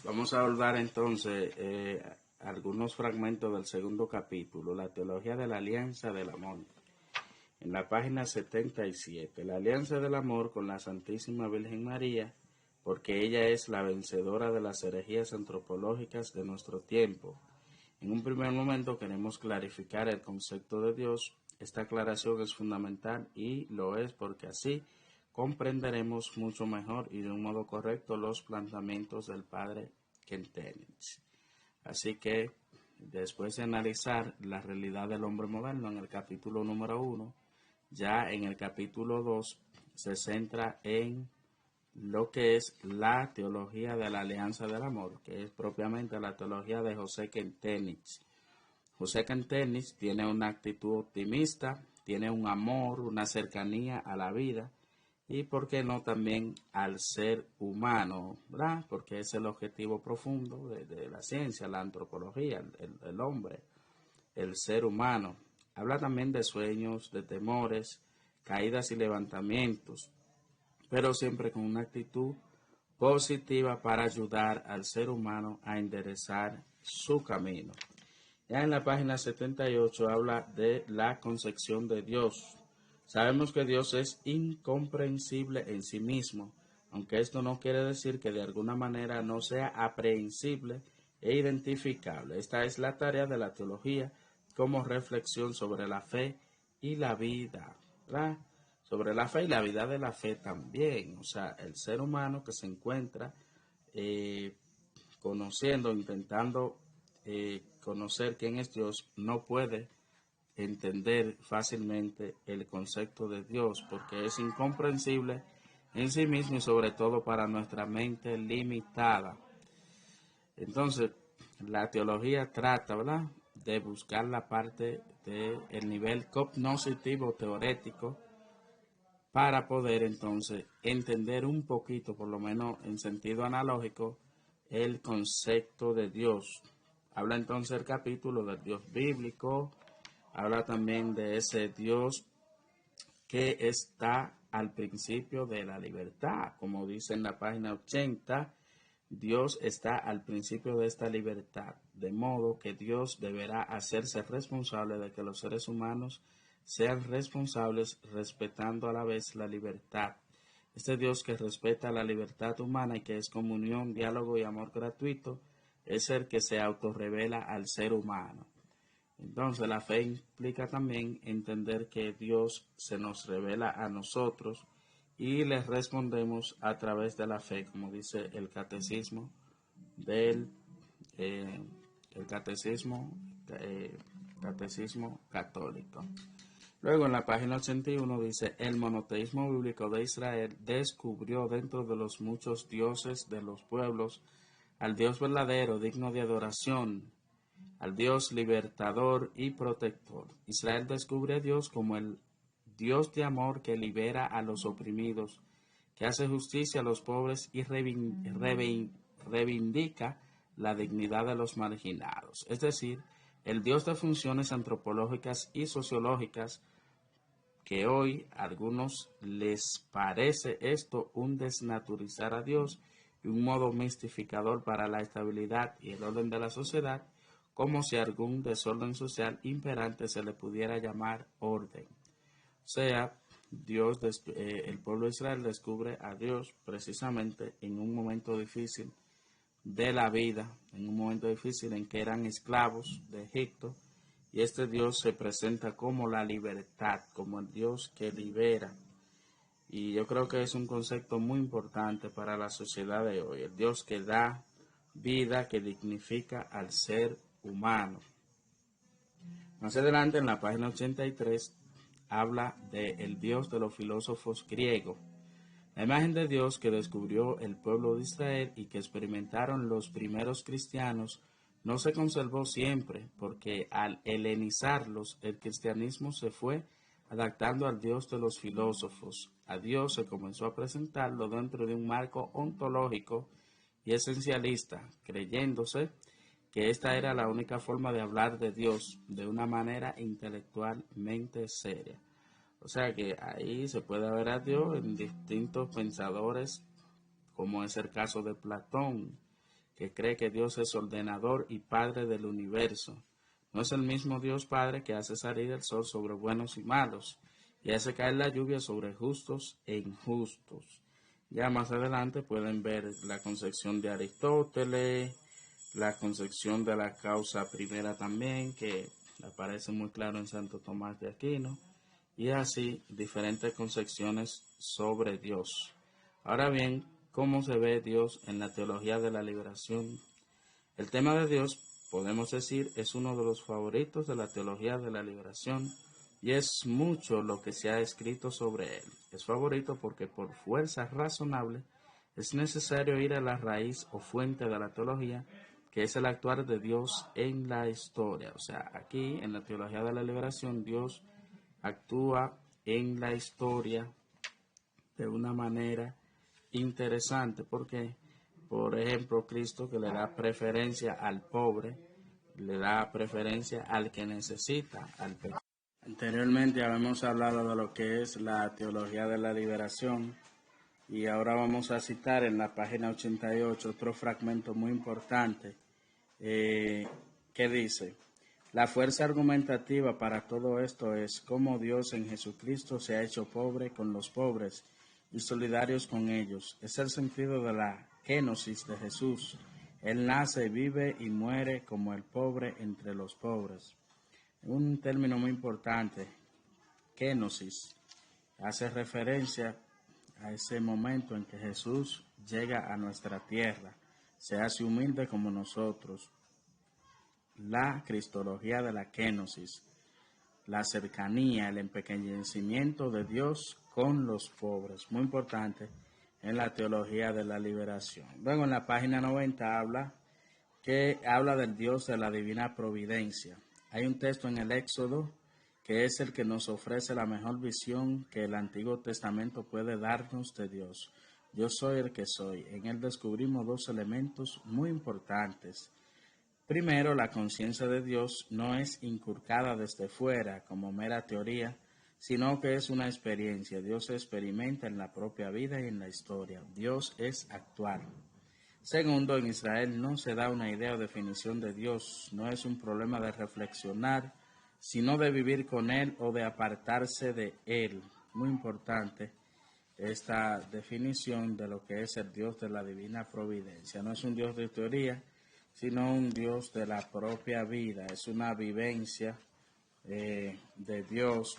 Vamos a abordar entonces algunos fragmentos del segundo capítulo, la teología de la alianza del amor. En la página 77, la alianza del amor con la Santísima Virgen María, porque ella es la vencedora de las herejías antropológicas de nuestro tiempo. En un primer momento queremos clarificar el concepto de Dios. Esta aclaración es fundamental y lo es porque así comprenderemos mucho mejor y de un modo correcto los planteamientos del padre Kentenich. Así que, después de analizar la realidad del hombre moderno en el capítulo número 1, ya en el capítulo 2 se centra en lo que es la teología de la alianza del amor, que es propiamente la teología de José Kentenich. José Kentenich tiene una actitud optimista, tiene un amor, una cercanía a la vida y, por qué no, también al ser humano, ¿verdad? Porque es el objetivo profundo de la ciencia, la antropología, el hombre, el ser humano. Habla también de sueños, de temores, caídas y levantamientos, pero siempre con una actitud positiva para ayudar al ser humano a enderezar su camino. Ya en la página 78 habla de la concepción de Dios. Sabemos que Dios es incomprensible en sí mismo, aunque esto no quiere decir que de alguna manera no sea aprehensible e identificable. Esta es la tarea de la teología como reflexión sobre la fe y la vida, ¿verdad? Sobre la fe y la vida de la fe también. O sea, el ser humano que se encuentra conociendo, intentando conocer quién es Dios, no puede entender fácilmente el concepto de Dios porque es incomprensible en sí mismo y sobre todo para nuestra mente limitada. Entonces, la teología trata, ¿verdad?, de buscar la parte del nivel cognoscitivo teorético para poder entonces entender un poquito, por lo menos en sentido analógico, el concepto de Dios. Habla entonces el capítulo del Dios bíblico, habla también de ese Dios que está al principio de la libertad, como dice en la página 80, Dios está al principio de esta libertad, de modo que Dios deberá hacerse responsable de que los seres humanos sean responsables respetando a la vez la libertad. Este Dios que respeta la libertad humana y que es comunión, diálogo y amor gratuito, es el que se autorrevela al ser humano. Entonces la fe implica también entender que Dios se nos revela a nosotros y le respondemos a través de la fe, como dice el catecismo del el catecismo católico. Luego en la página 81 dice, el monoteísmo bíblico de Israel descubrió dentro de los muchos dioses de los pueblos al Dios verdadero, digno de adoración, al Dios libertador y protector. Israel descubre a Dios como el Dios de amor que libera a los oprimidos, que hace justicia a los pobres y reivindica la dignidad de los marginados. Es decir, el Dios de funciones antropológicas y sociológicas, que hoy a algunos les parece esto un desnaturizar a Dios y un modo mistificador para la estabilidad y el orden de la sociedad, como si algún desorden social imperante se le pudiera llamar orden. O sea, el pueblo de Israel descubre a Dios precisamente en un momento difícil de la vida, en un momento difícil en que eran esclavos de Egipto, y este Dios se presenta como la libertad, como el Dios que libera. Y yo creo que es un concepto muy importante para la sociedad de hoy, el Dios que da vida, que dignifica al ser humano. Más adelante, en la página 83, habla del Dios de los filósofos griegos. La imagen de Dios que descubrió el pueblo de Israel y que experimentaron los primeros cristianos no se conservó siempre, porque al helenizarlos el cristianismo se fue adaptando al Dios de los filósofos. A Dios se comenzó a presentarlo dentro de un marco ontológico y esencialista, creyéndose que esta era la única forma de hablar de Dios de una manera intelectualmente seria. O sea que ahí se puede ver a Dios en distintos pensadores, como es el caso de Platón, que cree que Dios es ordenador y padre del universo. No es el mismo Dios Padre que hace salir el sol sobre buenos y malos y hace caer la lluvia sobre justos e injustos. Ya más adelante pueden ver la concepción de Aristóteles, la concepción de la causa primera también, que aparece muy claro en Santo Tomás de Aquino, y así diferentes concepciones sobre Dios. Ahora bien, ¿cómo se ve Dios en la teología de la liberación? El tema de Dios, podemos decir, es uno de los favoritos de la teología de la liberación y es mucho lo que se ha escrito sobre él. Es favorito porque por fuerza razonable es necesario ir a la raíz o fuente de la teología, que es el actuar de Dios en la historia. O sea, aquí en la teología de la liberación, Dios actúa en la historia de una manera interesante porque, por ejemplo, Cristo, que le da preferencia al pobre, le da preferencia al que necesita, al pecador. Anteriormente habíamos hablado de lo que es la teología de la liberación y ahora vamos a citar en la página 88 otro fragmento muy importante que dice: la fuerza argumentativa para todo esto es cómo Dios en Jesucristo se ha hecho pobre con los pobres y solidarios con ellos. Es el sentido de la génosis de Jesús. Él nace, vive y muere como el pobre entre los pobres. Un término muy importante, génosis, hace referencia a ese momento en que Jesús llega a nuestra tierra, se hace humilde como nosotros. La cristología de la kénosis, la cercanía, el empequeñecimiento de Dios con los pobres, muy importante en la teología de la liberación. Luego en la página 90 habla del Dios de la divina providencia. Hay un texto en el Éxodo que es el que nos ofrece la mejor visión que el Antiguo Testamento puede darnos de Dios. Yo soy el que soy. En él descubrimos dos elementos muy importantes. Primero, la conciencia de Dios no es inculcada desde fuera como mera teoría, sino que es una experiencia. Dios se experimenta en la propia vida y en la historia. Dios es actual. Segundo, en Israel no se da una idea o definición de Dios. No es un problema de reflexionar, sino de vivir con Él o de apartarse de Él. Muy importante esta definición de lo que es el Dios de la divina providencia. No es un Dios de teoría, sino un Dios de la propia vida. Es una vivencia de Dios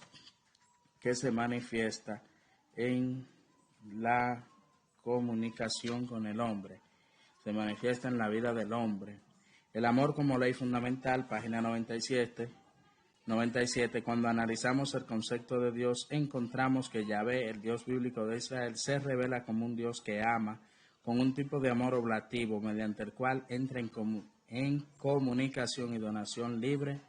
que se manifiesta en la comunicación con el hombre, se manifiesta en la vida del hombre. El amor como ley fundamental, página 97, cuando analizamos el concepto de Dios, encontramos que Yahvé, el Dios bíblico de Israel, se revela como un Dios que ama, con un tipo de amor oblativo, mediante el cual entra en comunicación y donación libre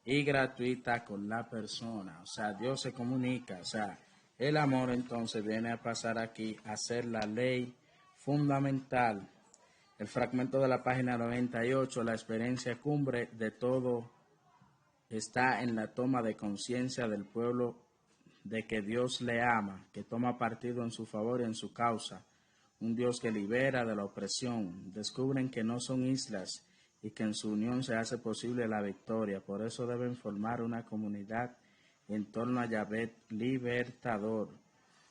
y gratuita con la persona. O sea, Dios se comunica. O sea, el amor entonces viene a pasar aquí a ser la ley fundamental. El fragmento de la página 98, la experiencia cumbre de todo está en la toma de conciencia del pueblo de que Dios le ama, que toma partido en su favor y en su causa. Un Dios que libera de la opresión. Descubren que no son islas y que en su unión se hace posible la victoria. Por eso deben formar una comunidad en torno a Yahvé libertador.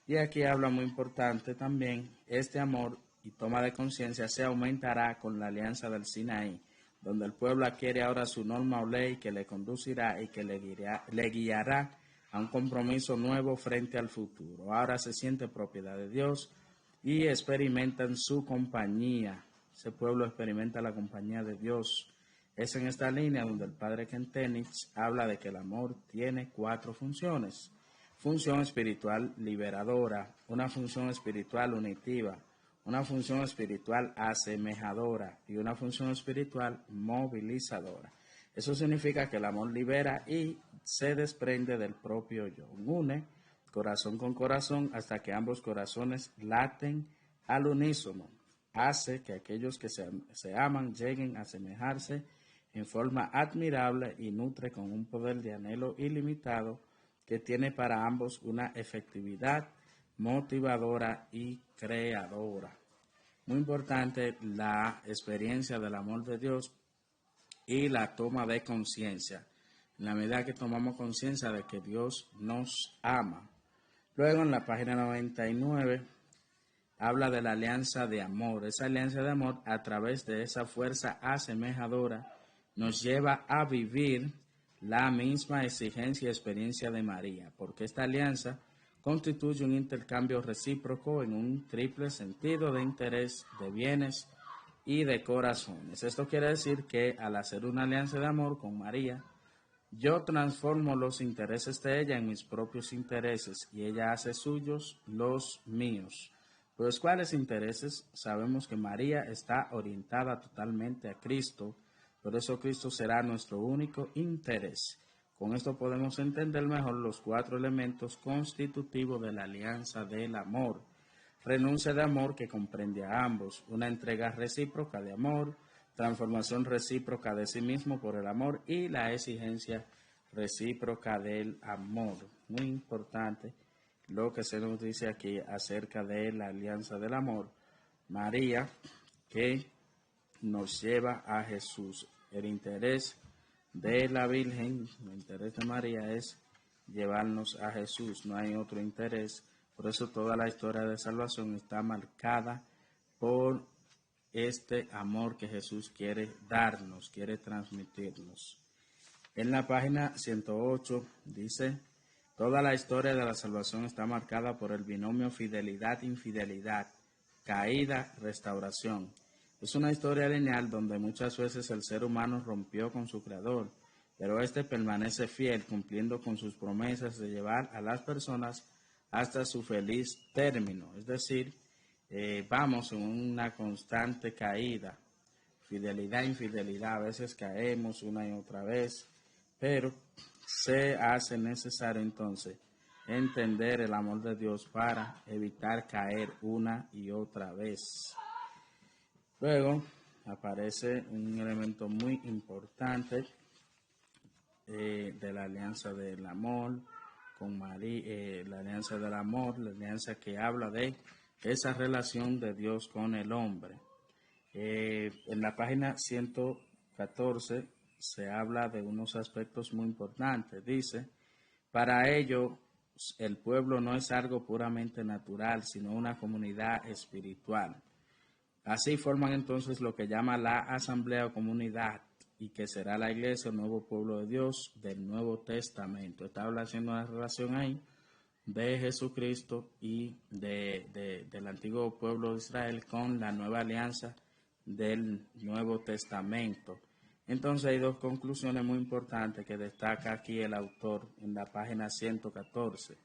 Y aquí habla muy importante también, este amor y toma de conciencia se aumentará con la alianza del Sinaí, donde el pueblo adquiere ahora su norma o ley que le conducirá y que le guiará a un compromiso nuevo frente al futuro. Ahora se siente propiedad de Dios y experimentan su compañía. Ese pueblo experimenta la compañía de Dios. Es en esta línea donde el padre Kentenich habla de que el amor tiene 4 funciones. Función espiritual liberadora, una función espiritual unitiva, una función espiritual asemejadora y una función espiritual movilizadora. Eso significa que el amor libera y se desprende del propio yo. Une corazón con corazón hasta que ambos corazones laten al unísono. Hace que aquellos que se aman lleguen a asemejarse en forma admirable y nutre con un poder de anhelo ilimitado que tiene para ambos una efectividad motivadora y creadora. muy importante la experiencia del amor de Dios y la toma de conciencia. En la medida que tomamos conciencia de que Dios nos ama. Luego en la página 99 habla de la alianza de amor. Esa alianza de amor, a través de esa fuerza asemejadora, nos lleva a vivir la misma exigencia y experiencia de María, porque esta alianza constituye un intercambio recíproco en un triple sentido de interés, de bienes y de corazones. Esto quiere decir que al hacer una alianza de amor con María, yo transformo los intereses de ella en mis propios intereses y ella hace suyos los míos. Pues, ¿cuáles intereses? Sabemos que María está orientada totalmente a Cristo, por eso Cristo será nuestro único interés. Con esto podemos entender mejor los 4 elementos constitutivos de la alianza del amor. Renuncia de amor que comprende a ambos, una entrega recíproca de amor, transformación recíproca de sí mismo por el amor y la exigencia recíproca del amor. Muy importante lo que se nos dice aquí acerca de la alianza del amor. María, que nos lleva a Jesús. El interés de la Virgen, el interés de María es llevarnos a Jesús, no hay otro interés. Por eso toda la historia de salvación está marcada por este amor que Jesús quiere darnos, quiere transmitirnos. En la página 108 dice, toda la historia de la salvación está marcada por el binomio fidelidad-infidelidad, caída-restauración. Es una historia lineal donde muchas veces el ser humano rompió con su creador, pero éste permanece fiel, cumpliendo con sus promesas de llevar a las personas hasta su feliz término. Es decir, vamos en una constante caída, fidelidad, infidelidad, a veces caemos una y otra vez, pero se hace necesario entonces entender el amor de Dios para evitar caer una y otra vez. Luego aparece un elemento muy importante de la alianza del amor con María, la alianza del amor, la alianza que habla de esa relación de Dios con el hombre. En la página 114 se habla de unos aspectos muy importantes. Dice, para ello el pueblo no es algo puramente natural, sino una comunidad espiritual. Así forman entonces lo que llama la asamblea o comunidad y que será la iglesia, el nuevo pueblo de Dios del Nuevo Testamento. Está haciendo una relación ahí de Jesucristo y del antiguo pueblo de Israel con la nueva alianza del Nuevo Testamento. Entonces hay 2 conclusiones muy importantes que destaca aquí el autor en la página 114.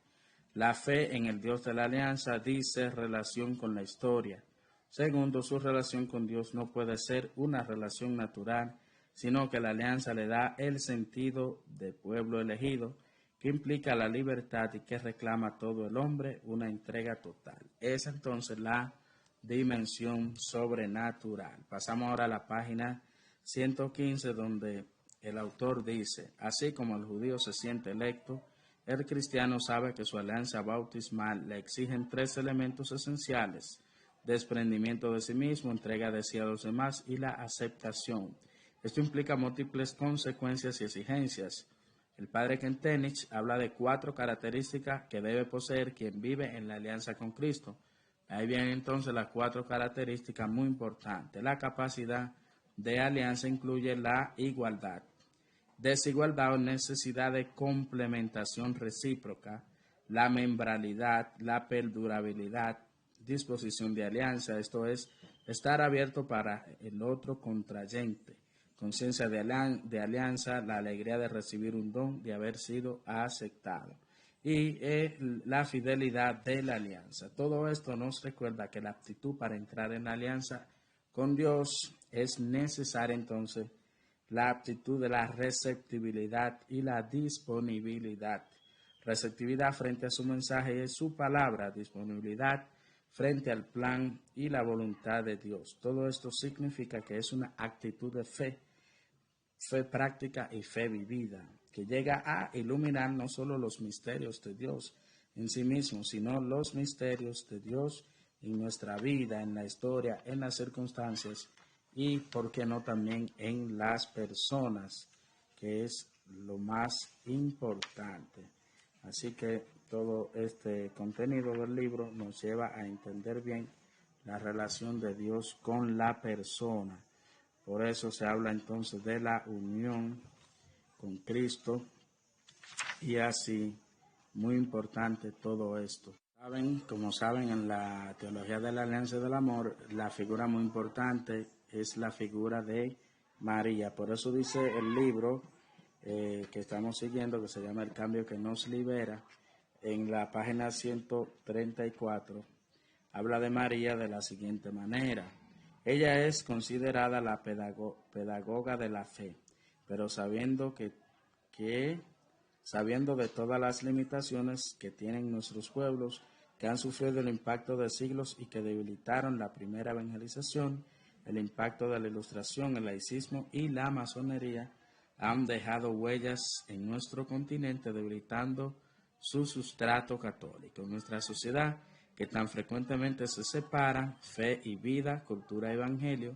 La fe en el Dios de la alianza dice relación con la historia. Segundo, su relación con Dios no puede ser una relación natural, sino que la alianza le da el sentido de pueblo elegido, que implica la libertad y que reclama a todo el hombre una entrega total. Es entonces la dimensión sobrenatural. Pasamos ahora a la página 115, donde el autor dice, así como el judío se siente electo, el cristiano sabe que su alianza bautismal le exigen 3 elementos esenciales: desprendimiento de sí mismo, entrega de sí a los demás y la aceptación. Esto implica múltiples consecuencias y exigencias. El padre Kentenich habla de 4 características que debe poseer quien vive en la alianza con Cristo. Ahí vienen entonces las 4 características muy importantes. La capacidad de alianza incluye la igualdad, desigualdad o necesidad de complementación recíproca, la membralidad, la perdurabilidad, disposición de alianza, esto es, estar abierto para el otro contrayente, conciencia de alianza, la alegría de recibir un don, de haber sido aceptado, y la fidelidad de la alianza. Todo esto nos recuerda que la aptitud para entrar en la alianza con Dios es necesaria entonces la aptitud de la receptibilidad y la disponibilidad. Receptividad frente a su mensaje y su palabra, disponibilidad frente al plan y la voluntad de Dios. Todo esto significa que es una actitud de fe, fe práctica y fe vivida, que llega a iluminar no solo los misterios de Dios en sí mismo, sino los misterios de Dios en nuestra vida, en la historia, en las circunstancias y, por qué no, también en las personas, que es lo más importante. Así que todo este contenido del libro nos lleva a entender bien la relación de Dios con la persona. Por eso se habla entonces de la unión con Cristo y así, muy importante todo esto. Como saben, en la teología de la Alianza del Amor, la figura muy importante es la figura de María. Por eso dice el libro que estamos siguiendo, que se llama El cambio que nos libera, en la página 134, habla de María de la siguiente manera. Ella es considerada la pedagoga de la fe, pero sabiendo de todas las limitaciones que tienen nuestros pueblos, que han sufrido el impacto de siglos y que debilitaron la primera evangelización, el impacto de la Ilustración, el laicismo y la masonería, han dejado huellas en nuestro continente, debilitando su sustrato católico. En nuestra sociedad, que tan frecuentemente se separa fe y vida, cultura y evangelio,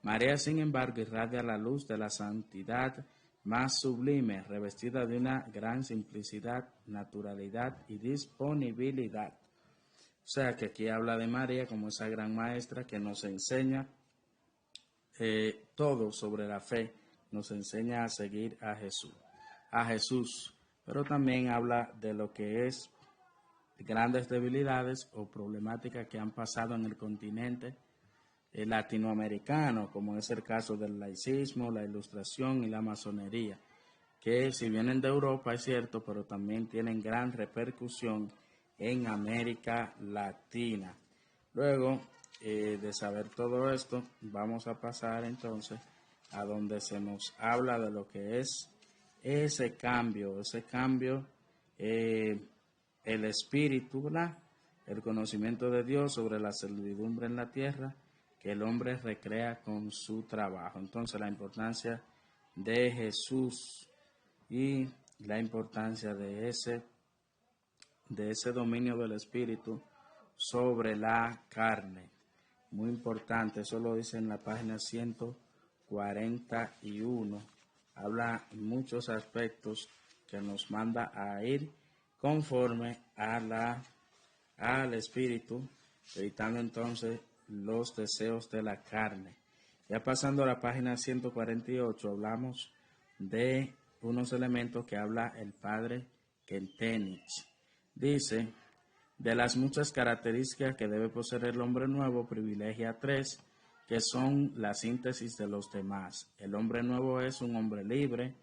María, sin embargo, irradia la luz de la santidad más sublime, revestida de una gran simplicidad, naturalidad y disponibilidad. O sea que aquí habla de María como esa gran maestra que nos enseña todo sobre la fe, nos enseña a seguir a Jesús, pero también habla de lo que es grandes debilidades o problemáticas que han pasado en el continente latinoamericano, como es el caso del laicismo, la Ilustración y la masonería, que si vienen de Europa es cierto, pero también tienen gran repercusión en América Latina. Luego de saber todo esto, vamos a pasar entonces a donde se nos habla de lo que es ese cambio, el espíritu, ¿verdad? El conocimiento de Dios sobre la servidumbre en la tierra que el hombre recrea con su trabajo. Entonces la importancia de Jesús y la importancia de ese dominio del espíritu sobre la carne. Muy importante, eso lo dice en la página 141. Habla muchos aspectos que nos manda a ir conforme al espíritu, evitando entonces los deseos de la carne. Ya pasando a la página 148, hablamos de unos elementos que habla el padre Kentenich. Dice, de las muchas características que debe poseer el hombre nuevo, privilegia tres, que son la síntesis de los demás. El hombre nuevo es un hombre libre,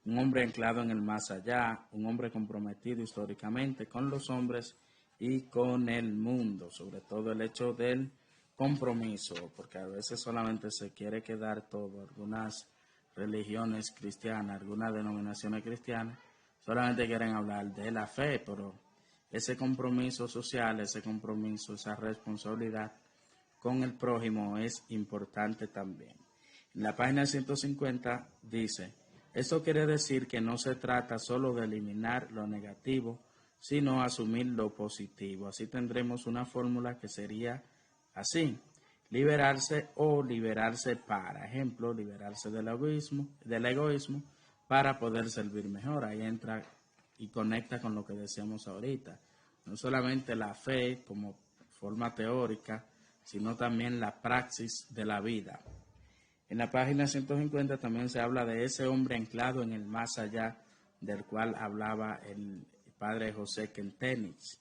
un hombre anclado en el más allá, un hombre comprometido históricamente con los hombres y con el mundo, sobre todo el hecho del compromiso, porque a veces solamente se quiere quedar todo. Algunas religiones cristianas, algunas denominaciones cristianas, solamente quieren hablar de la fe, pero ese compromiso social, ese compromiso, esa responsabilidad con el prójimo es importante también. En la página 150 dice, esto quiere decir que no se trata solo de eliminar lo negativo, sino asumir lo positivo. Así tendremos una fórmula que sería así: liberarse o liberarse para. Ejemplo, liberarse del egoísmo para poder servir mejor. Ahí entra y conecta con lo que decíamos ahorita. No solamente la fe como forma teórica, sino también la praxis de la vida. En la página 150 también se habla de ese hombre anclado en el más allá, del cual hablaba el padre José Kentenich.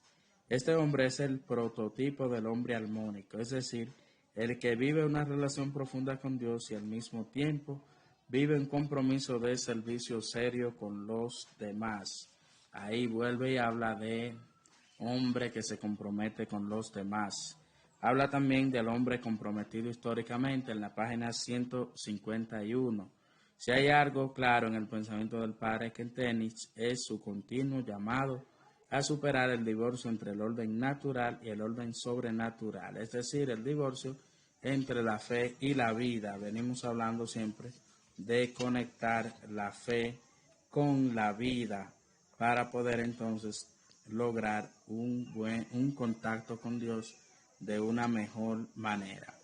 Este hombre es el prototipo del hombre armónico, es decir, el que vive una relación profunda con Dios y al mismo tiempo vive un compromiso de servicio serio con los demás. Ahí vuelve y habla de hombre que se compromete con los demás. Habla también del hombre comprometido históricamente en la página 151. Si hay algo claro en el pensamiento del padre Kentenich, es su continuo llamado a superar el divorcio entre el orden natural y el orden sobrenatural, es decir, el divorcio entre la fe y la vida. Venimos hablando siempre de conectar la fe con la vida para poder entonces lograr un contacto con Dios de una mejor manera.